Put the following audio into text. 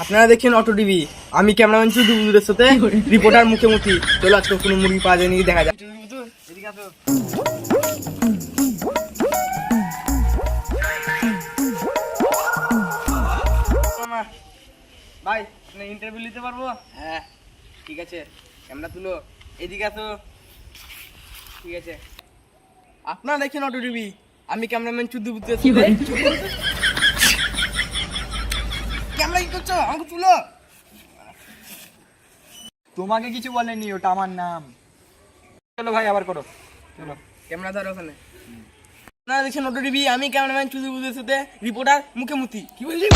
আপনারা দেখছেন auto TV, আমি ক্যামেরাম্যান চুদু বুদুরের সাথে রিপোর্টার মুখে মুখি। চলো আজকে কোনো মুরগি পাওয়া যায়নি, দেখা যায়। ভাই ইন্টারভিউ নিতে পারবো? হ্যাঁ ঠিক আছে, ক্যামেরা তুলো, এদিকে আসো। ঠিক আছে, আপনারা দেখছেন অটো টিভি, আমি ক্যামেরাম্যান চুদু বুদুরের সাথে। ক্যামেরা কি করছো? আমাকে তুলো। তোমাকে কিছু বলেনি, ওটা আমার নাম। চলো ভাই, আবার করো। চলো, ক্যামেরা ধরো ওখানে। আপনারা দেখছেন অটো টিভি, আমি ক্যামেরাম্যান চুদু বুদুরের সাথে রিপোর্টার মুখে মুখি। কি বলছি?